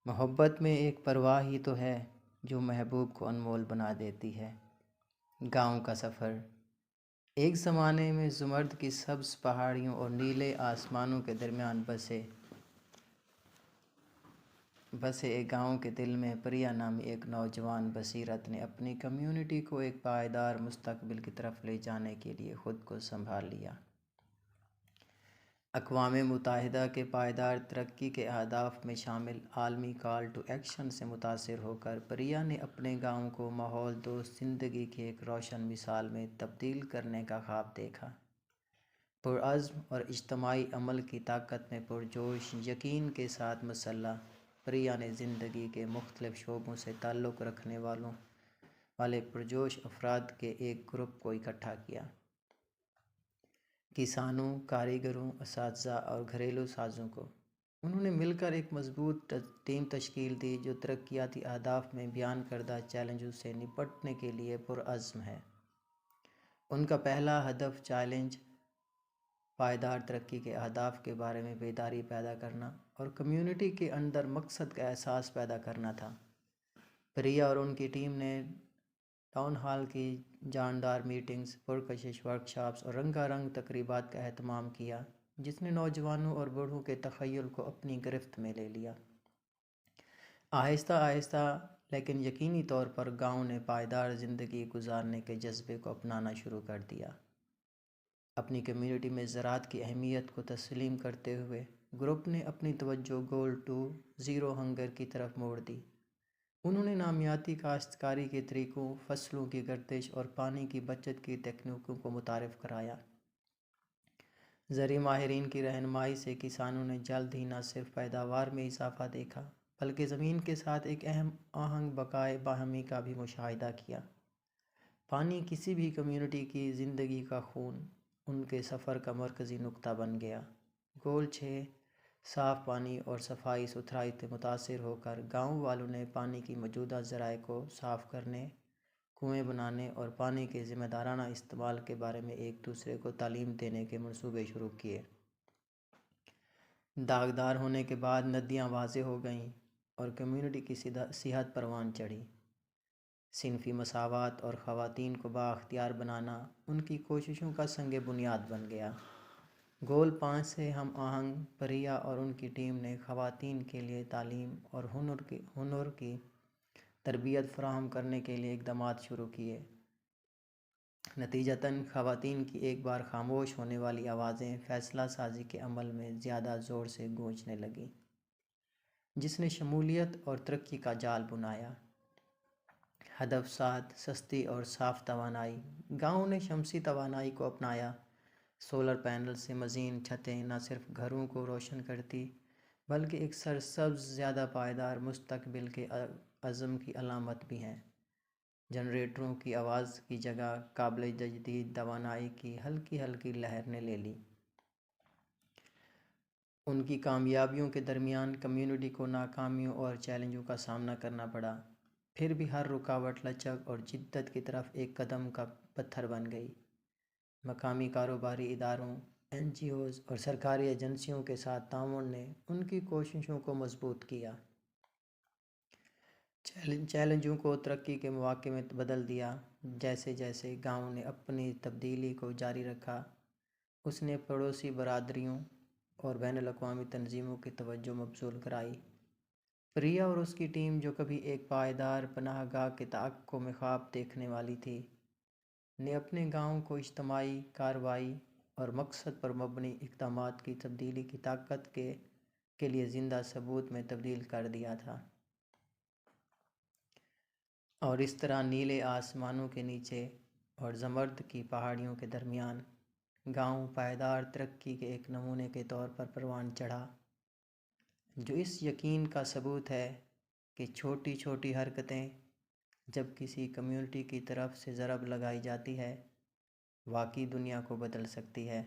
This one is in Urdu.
محبت میں ایک پرواہ ہی تو ہے جو محبوب کو انمول بنا دیتی ہے۔ گاؤں کا سفر۔ ایک زمانے میں زمرد کی سبز پہاڑیوں اور نیلے آسمانوں کے درمیان بسے ایک گاؤں کے دل میں پریا نامی ایک نوجوان بصیرت نے اپنی کمیونٹی کو ایک پائیدار مستقبل کی طرف لے جانے کے لیے خود کو سنبھال لیا۔ اقوام متحدہ کے پائیدار ترقی کے اہداف میں شامل عالمی کال ٹو ایکشن سے متاثر ہو کر پریا نے اپنے گاؤں کو ماحول دوست زندگی کی ایک روشن مثال میں تبدیل کرنے کا خواب دیکھا۔ پرعزم اور اجتماعی عمل کی طاقت میں پرجوش یقین کے ساتھ مسلح، پریا نے زندگی کے مختلف شعبوں سے تعلق رکھنے والے پرجوش افراد کے ایک گروپ کو اکٹھا کیا۔ کسانوں، کاریگروں، اساتذہ اور گھریلو سازوں کو انہوں نے مل کر ایک مضبوط ٹیم تشکیل دی جو ترقیاتی اہداف میں بیان کردہ چیلنجوں سے نپٹنے کے لیے پرعزم ہے۔ ان کا پہلا ہدف چیلنج پائیدار ترقی کے اہداف کے بارے میں بیداری پیدا کرنا اور کمیونٹی کے اندر مقصد کا احساس پیدا کرنا تھا۔ پریا اور ان کی ٹیم نے ٹاؤن ہال کی جاندار میٹنگز، پرکشش ورکشاپس اور رنگا رنگ تقریبات کا اہتمام کیا جس نے نوجوانوں اور بوڑھوں کے تخیل کو اپنی گرفت میں لے لیا۔ آہستہ آہستہ لیکن یقینی طور پر گاؤں نے پائیدار زندگی گزارنے کے جذبے کو اپنانا شروع کر دیا۔ اپنی کمیونٹی میں زراعت کی اہمیت کو تسلیم کرتے ہوئے گروپ نے اپنی توجہ گول ٹو زیرو ہنگر کی طرف موڑ دی۔ انہوں نے نامیاتی کاشتکاری کے طریقوں، فصلوں کی گردش اور پانی کی بچت کی تکنیکوں کو متعارف کرایا۔ زرعی ماہرین کی رہنمائی سے کسانوں نے جلد ہی نہ صرف پیداوار میں اضافہ دیکھا بلکہ زمین کے ساتھ ایک اہم آہنگ بقائے باہمی کا بھی مشاہدہ کیا۔ پانی کسی بھی کمیونٹی کی زندگی کا خون ان کے سفر کا مرکزی نقطہ بن گیا۔ گول 6 صاف پانی اور صفائی ستھرائی سے متاثر ہو کر گاؤں والوں نے پانی کی موجودہ ذرائع کو صاف کرنے، کنویں بنانے اور پانی کے ذمہ دارانہ استعمال کے بارے میں ایک دوسرے کو تعلیم دینے کے منصوبے شروع کیے۔ داغدار ہونے کے بعد ندیاں واضح ہو گئیں اور کمیونٹی کی صحت پروان چڑھی۔ صنفی مساوات اور خواتین کو بااختیار بنانا ان کی کوششوں کا سنگ بنیاد بن گیا۔ گول 5 سے ہم آہنگ پریا اور ان کی ٹیم نے خواتین کے لیے تعلیم اور ہنر کی تربیت فراہم کرنے کے لیے اقدامات شروع کیے۔ نتیجتاً خواتین کی ایک بار خاموش ہونے والی آوازیں فیصلہ سازی کے عمل میں زیادہ زور سے گونجنے لگیں، جس نے شمولیت اور ترقی کا جال بنایا۔ ہدف 7 سستی اور صاف توانائی۔ گاؤں نے شمسی توانائی کو اپنایا۔ سولر پینل سے مزین چھتیں نہ صرف گھروں کو روشن کرتی بلکہ ایک سرسبز، زیادہ پائیدار مستقبل کے عزم کی علامت بھی ہیں۔ جنریٹروں کی آواز کی جگہ قابل تجدید توانائی کی ہلکی ہلکی لہر نے لے لی۔ ان کی کامیابیوں کے درمیان کمیونٹی کو ناکامیوں اور چیلنجوں کا سامنا کرنا پڑا، پھر بھی ہر رکاوٹ لچک اور جدت کی طرف ایک قدم کا پتھر بن گئی۔ مقامی کاروباری اداروں، NGOs اور سرکاری ایجنسیوں کے ساتھ تعاون نے ان کی کوششوں کو مضبوط کیا، چیلنجوں کو ترقی کے مواقع میں بدل دیا۔ جیسے جیسے گاؤں نے اپنی تبدیلی کو جاری رکھا، اس نے پڑوسی برادریوں اور بین الاقوامی تنظیموں کی توجہ مبذول کرائی۔ پریا اور اس کی ٹیم، جو کبھی ایک پائیدار پناہ گاہ کے توقع میں خواب دیکھنے والی تھی، نے اپنے گاؤں کو اجتماعی کارروائی اور مقصد پر مبنی اقدامات کی تبدیلی کی طاقت کے لیے زندہ ثبوت میں تبدیل کر دیا تھا۔ اور اس طرح نیلے آسمانوں کے نیچے اور زمرد کی پہاڑیوں کے درمیان گاؤں پائیدار ترقی کے ایک نمونے کے طور پر پروان چڑھا، جو اس یقین کا ثبوت ہے کہ چھوٹی چھوٹی حرکتیں جب کسی کمیونٹی کی طرف سے ضرب لگائی جاتی ہے، واقعی دنیا کو بدل سکتی ہے۔